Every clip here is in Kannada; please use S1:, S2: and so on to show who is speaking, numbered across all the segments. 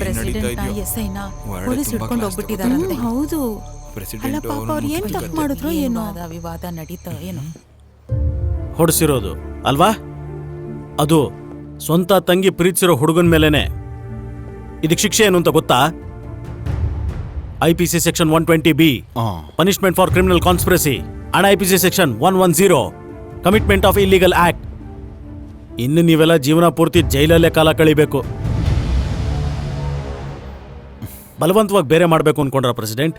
S1: ಪ್ರೆಸಿಡೆಂಟ್ನ ಎಸ್ಐನ ಪೊಲೀಸ್ ಹಿಡ್ಕೊಂಡು ಹೋಗ್ಬಿಟ್ಟಿದಾರಂತೆ. ಹೌದು. ಅಲ್ಲ ಪಾಪ ಅವ್ರು ಏನ್ ತಪ್ಪು ಮಾಡಿದ್ರು ಏನೋ ವಿವಾದ ನಡೀತಾ ಏನೋ
S2: ಹೊಡ್ಸಿರೋದು ಅಲ್ವಾ? ಅದು ಸ್ವಂತ ತಂಗಿ ಪ್ರೀತಿಸಿರೋ ಹುಡುಗನ ಮೇಲೇನೆ. ಇದಕ್ಕೆ ಶಿಕ್ಷೆ ಏನು ಅಂತ ಗೊತ್ತಾ? IPC section 120B punishment for criminal conspiracy and IPC section 110 commitment of illegal act. ಇನ್ನು ನೀವೆಲ್ಲ ಜೀವನ ಪೂರ್ತಿ ಜೈಲಲ್ಲೇ ಕಾಲ ಕಳಿಬೇಕು. ಬಲವಂತವಾಗಿ ಬೇರೆ ಮಾಡಬೇಕು ಅನ್ಕೊಂಡ್ರ ಪ್ರೆಸಿಡೆಂಟ್?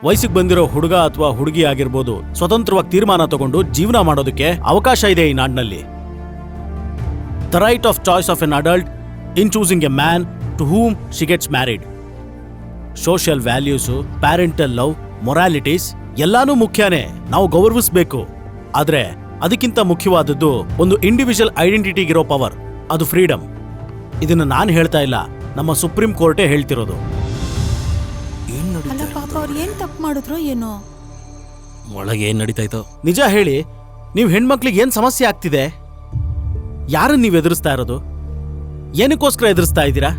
S2: ವಯಸ್ಸಿಗೆ ಬಂದಿರೋ ಹುಡುಗ ಅಥವಾ ಹುಡುಗಿ ಆಗಿರ್ಬೋದು, ಸ್ವತಂತ್ರವಾಗಿ ತೀರ್ಮಾನ ತಗೊಂಡು ಜೀವನ ಮಾಡೋದಕ್ಕೆ ಅವಕಾಶ ಇದೆ ಈ ನಾಡಿನಲ್ಲಿ. The right of choice of an adult in choosing a man to whom she gets married. Social values, parental love, moralities ಎಲ್ಲಾನು ಮುಖ್ಯನೇ, ನಾವು ಗೌರವಿಸಬೇಕು. ಆದ್ರೆ ಅದಕ್ಕಿಂತ ಮುಖ್ಯವಾದದ್ದು ಒಂದು ಇಂಡಿವಿಜುವಲ್ ಐಡೆಂಟಿಟಿಗಿರೋ ಪವರ್, ಅದು ಫ್ರೀಡಮ್. ಇದನ್ನ ನಾನು ಹೇಳ್ತಾ ಇಲ್ಲ, ನಮ್ಮ ಸುಪ್ರೀಂ ಕೋರ್ಟೇ ಹೇಳ್ತಿರೋದು.
S1: ಅಲ್ಲ ಪಾಪ ಅವ್ರು ಏನ್ ತಪ್ಪು ಮಾಡಿದ್ರು ಏನೋ
S3: ಒಳಗೆ ಏನ್ ನಡೀತಾಯ್ತೋ
S2: ನಿಜ ಹೇಳಿ. ನೀವು ಹೆಣ್ಮಕ್ಳಿಗೆ ಏನ್ ಸಮಸ್ಯೆ ಆಗ್ತಿದೆ? ಯಾರನ್ನ ನೀವು ಎದುರಿಸ್ತಾ ಇರೋದು? ಏನಕ್ಕೋಸ್ಕರ ಎದುರಿಸ್ತಾ ಇದ್ದೀರಾ?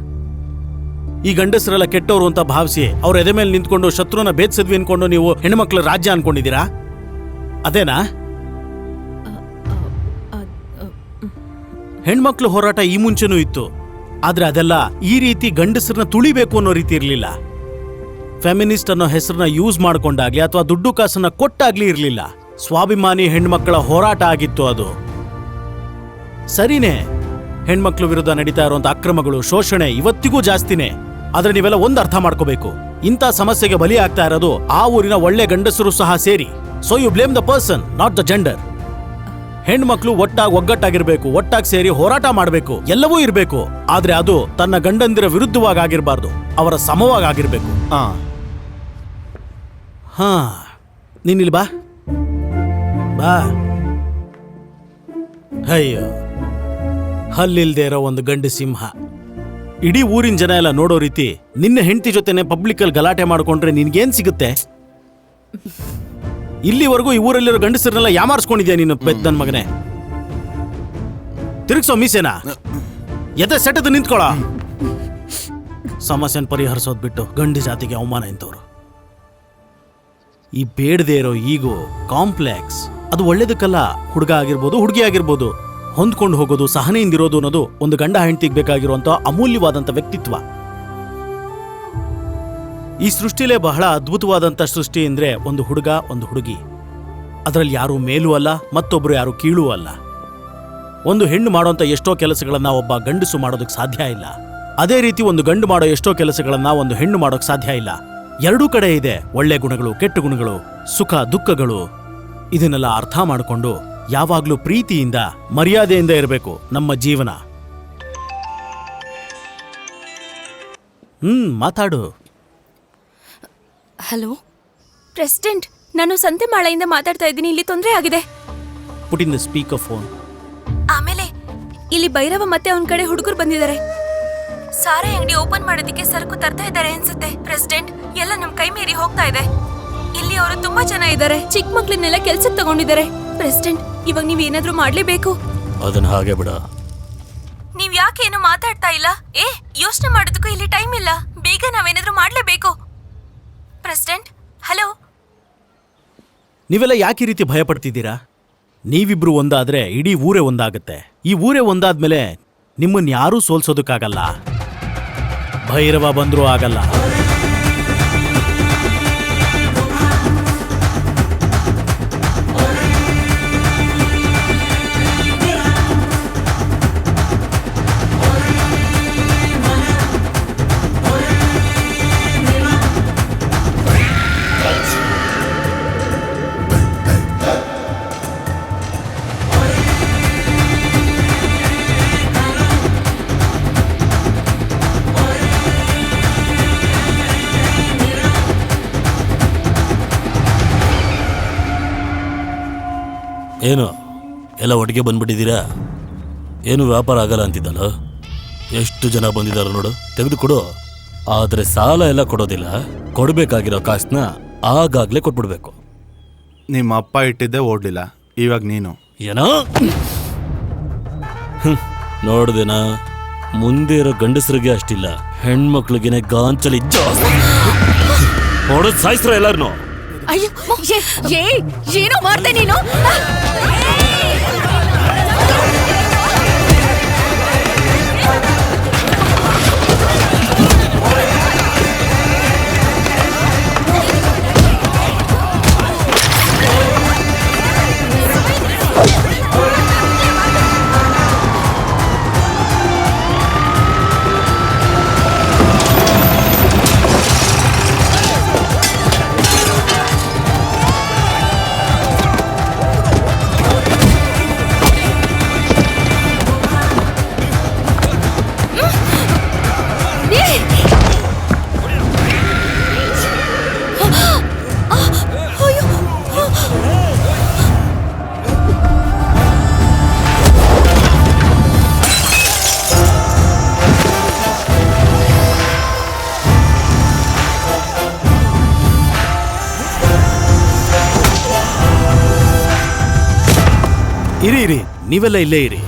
S2: ಈ ಗಂಡಸರೆಲ್ಲ ಕೆಟ್ಟವರು ಅಂತ ಭಾವಿಸಿ ಅವ್ರ ಎದೆ ಮೇಲೆ ನಿಂತ್ಕೊಂಡು ಶತ್ರುನ ಭೇದಿಸಿದ್ವಿ ಅನ್ಕೊಂಡು ನೀವು ಹೆಣ್ಮಕ್ಳ ರಾಜ್ಯ ಅನ್ಕೊಂಡಿದ್ದೀರಾ? ಅದೇನಾ? ಹೆಣ್ಮಕ್ಳು ಹೋರಾಟ ಈ ಮುಂಚೆನೂ ಇತ್ತು, ಆದ್ರೆ ಅದೆಲ್ಲ ಈ ರೀತಿ ಗಂಡಸರನ್ನ ತುಳಿಬೇಕು ಅನ್ನೋ ರೀತಿ ಇರಲಿಲ್ಲ. ಫೆಮಿನಿಸ್ಟ್ ಅನ್ನೋ ಹೆಸರನ್ನ ಯೂಸ್ ಮಾಡ್ಕೊಂಡಾಗ್ಲಿ ಅಥವಾ ದುಡ್ಡು ಕಾಸನ್ನ ಕೊಟ್ಟಾಗ್ಲಿ ಇರಲಿಲ್ಲ. ಸ್ವಾಭಿಮಾನಿ ಹೆಣ್ಮಕ್ಳ ಹೋರಾಟ ಆಗಿತ್ತು ಅದು. ಸರಿನೇ, ಹೆಣ್ಮಕ್ಳು ವಿರುದ್ಧ ನಡೀತಾ ಇರುವಂತ ಅಕ್ರಮಗಳು, ಶೋಷಣೆ ಇವತ್ತಿಗೂ ಜಾಸ್ತಿನೇ. ಆದ್ರೆ ನೀವೆಲ್ಲ ಒಂದು ಅರ್ಥ ಮಾಡ್ಕೋಬೇಕು, ಇಂಥ ಸಮಸ್ಯೆಗೆ ಬಲಿ ಆಗ್ತಾ ಇರೋದು ಆ ಊರಿನ ಒಳ್ಳೆ ಗಂಡಸರು ಸಹ ಸೇರಿ. So you blame the person, not the gender. ಹೆಣ್ಮಕ್ಳು ಒಗ್ಗಟ್ಟಾಗಿರ್ಬೇಕು, ಒಟ್ಟಾಗಿ ಸೇರಿ ಹೋರಾಟ ಮಾಡಬೇಕು, ಎಲ್ಲವೂ ಇರಬೇಕು. ಆದ್ರೆ ಅದು ತನ್ನ ಗಂಡಂದಿರ ವಿರುದ್ಧವಾಗಿ ಆಗಿರಬಾರ್ದು, ಅವರ ಸಮವಾಗಿ ಆಗಿರ್ಬೇಕು. ಹಾ ನೀನಿಲ್ ಬಾ ಬಾ. ಅಯ್ಯೋ, ಹಲ್ಲಿಲ್ದೇ ಇರೋ ಒಂದು ಗಂಡು ಸಿಂಹ. ಇಡೀ ಊರಿನ ಜನ ಎಲ್ಲ ನೋಡೋ ರೀತಿ ನಿನ್ನ ಹೆಂಡತಿ ಜೊತೆನೆ ಪಬ್ಲಿಕಲ್ಲಿ ಗಲಾಟೆ ಮಾಡ್ಕೊಂಡ್ರೆ ನಿನ್ಗೇನ್ ಸಿಗುತ್ತೆ? ಇಲ್ಲಿವರೆಗೂ ಈ ಊರಲ್ಲಿರೋ ಗಂಡಸರನ್ನೆಲ್ಲ ಯಾಮಾರಿಸ್ಕೊಂಡಿದ್ಯಾ ನೀನು ನನ್ ಮಗನೇ? ತಿರುಗ್ಸೋ ಮೀಸೆನಾ, ಎದೆ ಸೆಟದು ನಿಂತ್ಕೊಳ. ಸಮಸ್ಯೆನ ಪರಿಹರಿಸೋದ್ ಬಿಟ್ಟು ಗಂಡು ಜಾತಿಗೆ ಅವಮಾನ ಇಂಥವ್ರು. ಈ ಬೇಡದೇ ಇರೋ ಈಗೋ, ಕಾಂಪ್ಲೆಕ್ಸ್, ಅದು ಒಳ್ಳೇದಕ್ಕಲ್ಲ. ಹುಡುಗ ಆಗಿರ್ಬೋದು, ಹುಡುಗಿ ಆಗಿರ್ಬೋದು, ಹೊಂದ್ಕೊಂಡು ಹೋಗೋದು, ಸಹನೆಯಿಂದಿರೋದು ಅನ್ನೋದು ಒಂದು ಗಂಡ ಹೆಂಡತಿಗೆ ಬೇಕಾಗಿರುವಂತ ಅಮೂಲ್ಯವಾದಂತ ವ್ಯಕ್ತಿತ್ವ. ಈ ಸೃಷ್ಟಿಲೇ ಬಹಳ ಅದ್ಭುತವಾದಂತ ಸೃಷ್ಟಿ ಅಂದ್ರೆ ಒಂದು ಹುಡುಗ, ಒಂದು ಹುಡುಗಿ. ಅದರಲ್ಲಿ ಯಾರು ಮೇಲೂ ಅಲ್ಲ, ಮತ್ತೊಬ್ರು ಯಾರು ಕೀಳೂ ಅಲ್ಲ. ಒಂದು ಹೆಣ್ಣು ಮಾಡೋಂಥ ಎಷ್ಟೋ ಕೆಲಸಗಳನ್ನ ಒಬ್ಬ ಗಂಡಸು ಮಾಡೋದಕ್ಕೆ ಸಾಧ್ಯ ಇಲ್ಲ. ಅದೇ ರೀತಿ ಒಂದು ಗಂಡು ಮಾಡೋ ಎಷ್ಟೋ ಕೆಲಸಗಳನ್ನ ಒಂದು ಹೆಣ್ಣು ಮಾಡೋಕ್ ಸಾಧ್ಯ ಇಲ್ಲ. ಎರಡೂ ಕಡೆ ಇದೆ ಒಳ್ಳೆ ಗುಣಗಳು, ಕೆಟ್ಟ ಗುಣಗಳು, ಸುಖ ದುಃಖಗಳು. ಇದನ್ನೆಲ್ಲ ಅರ್ಥ ಮಾಡಿಕೊಂಡು ಯಾವಾಗ್ಲೂ ಪ್ರೀತಿಯಿಂದ, ಮರ್ಯಾದೆಯಿಂದ ಇರಬೇಕು ನಮ್ಮ ಜೀವನ. ಮಾತಾಡು.
S4: ಹಲೋ ಪ್ರೆಸಿಡೆಂಟ್, ನಾನು ಸಂತೆಮಾಳೆಯಿಂದ ಮಾತಾಡ್ತಾ ಇದ್ದೀನಿ. ಇಲ್ಲಿ ತೊಂದರೆ ಆಗಿದೆ.
S2: ಪುಟ್ ಇನ್ ದ ಸ್ಪೀಕರ್ ಫೋನ್.
S4: ಆಮೇಲೆ ಇಲ್ಲಿ ಭೈರವ ಮತ್ತೆ ಅವನ ಕಡೆ ಹುಡುಗರು ಬಂದಿದ್ದಾರೆ. ಸಾರೆ ಅಂಗಡಿ ಓಪನ್ ಮಾಡೋದಕ್ಕೆ ಸರಕು ತರ್ತಾ ಇದ್ದಾರೆ ಅನ್ಸುತ್ತೆ. ಪ್ರೆಸಿಡೆಂಟ್, ಎಲ್ಲ ನಮ್ ಕೈ ಮೀರಿ ಹೋಗ್ತಾ ಇದೆ. ಇಲ್ಲಿ ಅವರು ತುಂಬಾ ಜನ ಇದ್ದಾರೆ, ಚಿಕ್ಕ ಮಕ್ಳನ್ನೆಲ್ಲ ಕೆಲ್ಸಕ್ಕೆ ತಗೊಂಡಿದ್ದಾರೆ. ಪ್ರೆಸಿಡೆಂಟ್, ಇವಾಗ ನೀವ್ ಏನಾದ್ರೂ ಮಾಡ್ಲೇಬೇಕು.
S3: ಅದನ್ನ ಹಾಗೆ ಬಿಡ.
S4: ನೀವ್ ಯಾಕೆ ಏನು ಮಾತಾಡ್ತಾ ಇಲ್ಲ? ಯೋಚನೆ ಮಾಡೋದಕ್ಕೂ ಇಲ್ಲಿ ಟೈಮ್ ಇಲ್ಲ. ಬೇಗ ನಾವೇನಾದ್ರೂ ಮಾಡ್ಲೇಬೇಕು. President, hello.
S2: ನೀವೆಲ್ಲ ಯಾಕೆ ಈ ರೀತಿ ಭಯ ಪಡ್ತಿದ್ದೀರಾ? ನೀವಿಬ್ರು ಒಂದಾದ್ರೆ ಇಡೀ ಊರೇ ಒಂದಾಗುತ್ತೆ. ಈ ಊರೇ ಒಂದಾದ್ಮೇಲೆ ನಿಮ್ಮನ್ನ ಯಾರೂ ಸೋಲ್ಸೋದಕ್ಕಾಗಲ್ಲ. ಭೈರವ ಬಂದ್ರೂ ಆಗಲ್ಲ.
S3: ಏನು ಎಲ್ಲ ಒಟ್ಟಿಗೆ ಬಂದ್ಬಿಟ್ಟಿದ್ದೀರಾ? ಏನು ವ್ಯಾಪಾರ ಆಗಲ್ಲ ಅಂತಿದ್ದಲ್ಲ? ಎಷ್ಟು ಜನ ಬಂದಿದ್ದಾರೆ ನೋಡು, ತೆಗೆದುಕೊಡು. ಆದರೆ ಸಾಲ ಎಲ್ಲ ಕೊಡೋದಿಲ್ಲ, ಕೊಡಬೇಕಾಗಿರೋ ಕಾಸನ್ನ ಆಗಾಗಲೇ ಕೊಟ್ಬಿಡ್ಬೇಕು.
S5: ನಿಮ್ಮ ಅಪ್ಪ ಇಟ್ಟಿದ್ದೆ ಓಡ್ಲಿಲ್ಲ, ಇವಾಗ ನೀನು
S3: ಏನೋ ನೋಡ್ದೇನಾ? ಮುಂದೆ ಇರೋ ಗಂಡಸರಿಗೆ ಅಷ್ಟಿಲ್ಲ, ಹೆಣ್ಮಕ್ಳಿಗೆನೆ ಗಾಂಚಲಿ ಜಾಸ್ತಿ. ಹೊಡೆದ್ ಸಾಯಿಸ್ರ ಎಲ್ಲಾರ್ನು.
S4: ಅಯ್ಯೋ ಏನೋ ಮಾಡ್ದೆ ನೀನು.
S2: ಇರಿ ಇರಿ, ನೀವೆಲ್ಲ ಇಲ್ಲೇ ಇರಿ.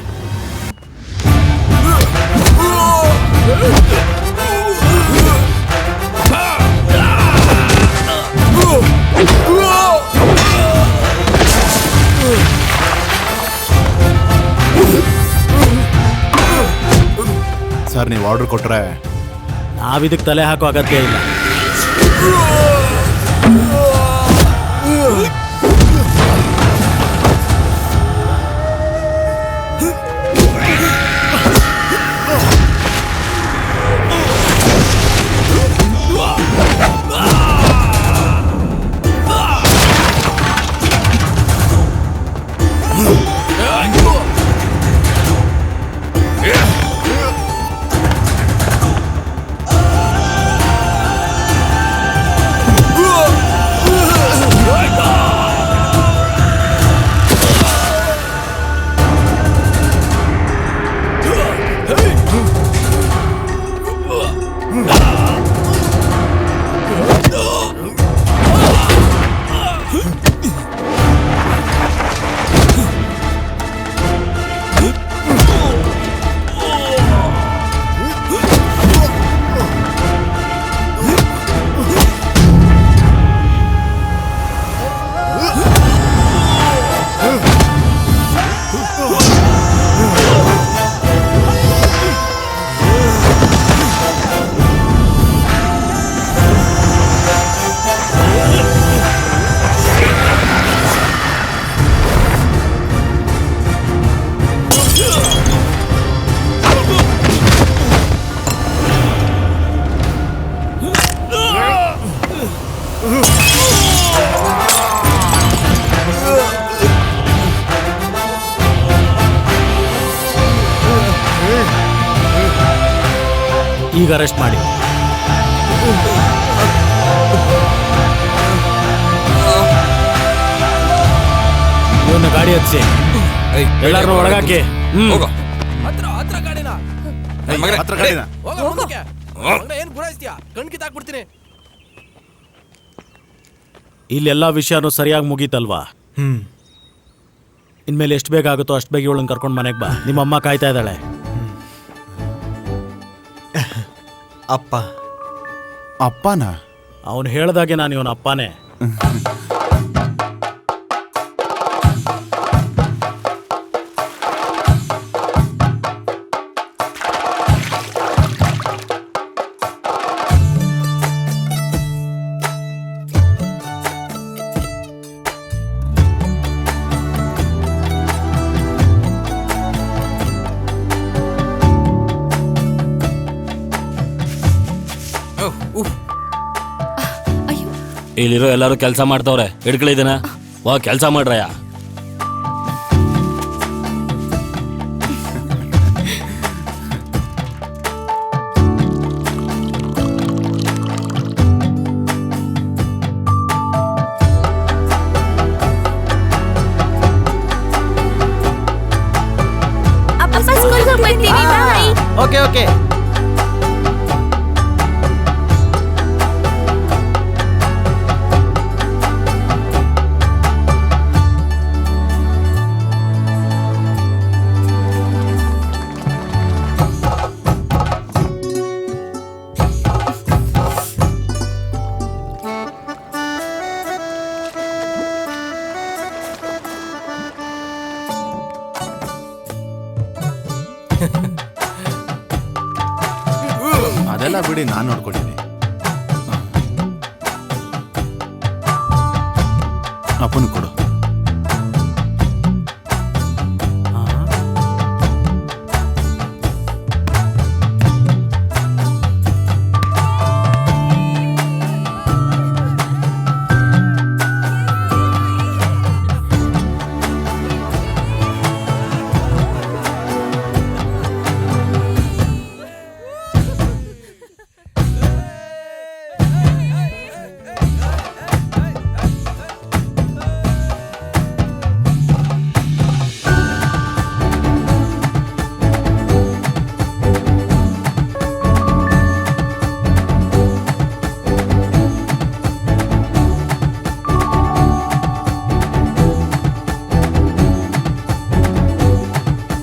S5: ಸರ್ ನೀವು ಆರ್ಡರ್ ಕೊಟ್ರೆ
S2: ನಾವಿದಕ್ಕೆ ತಲೆ ಹಾಕೋ ಅಗತ್ಯ ಇಲ್ಲ. ಈಗ ಅರೆಸ್ಟ್ ಮಾಡಿ. ಇವನ್ನ ಗಾಡಿ ಹತ್ಸಿ, ಎಲ್ಲಾರು ಒಳಗಾಕಿ. ಇಲ್ಲೆಲ್ಲಾ ವಿಷಯನೂ ಸರಿಯಾಗಿ ಮುಗೀತಲ್ವಾ? ಇನ್ಮೇಲೆ ಎಷ್ಟು ಬೇಗ ಆಗುತ್ತೋ ಅಷ್ಟು ಬೇಗ ಇವಳನ್ನ ಕರ್ಕೊಂಡು ಮನೆಗೆ ಬಾ. ನಿಮ್ಮ ಅಮ್ಮ ಕಾಯ್ತಾ ಇದ್ದಾಳೆ.
S5: ಅಪ್ಪ ಅಪ್ಪನ
S2: ಅವನು ಹೇಳ್ದಾಗೆ ನಾನು ಇವನ ಅಪ್ಪನೇ.
S3: ಇಲ್ಲಿರೋ ಎಲ್ಲರೂ ಕೆಲಸ ಮಾಡ್ತವ್ರೆ, ಹಿಡ್ಕೊಳ್ಳಿದ್ದೇನ ವಾ ಕೆಲಸ ಮಾಡ್ರಯ್ಯ.
S2: Okay okay.
S5: ಅದೆಲ್ಲ ಬಿಡಿ, ನಾನು ನೋಡ್ಕೊಳ್ತೀನಿ. ಅಪ್ಪನ ಕೊಡು.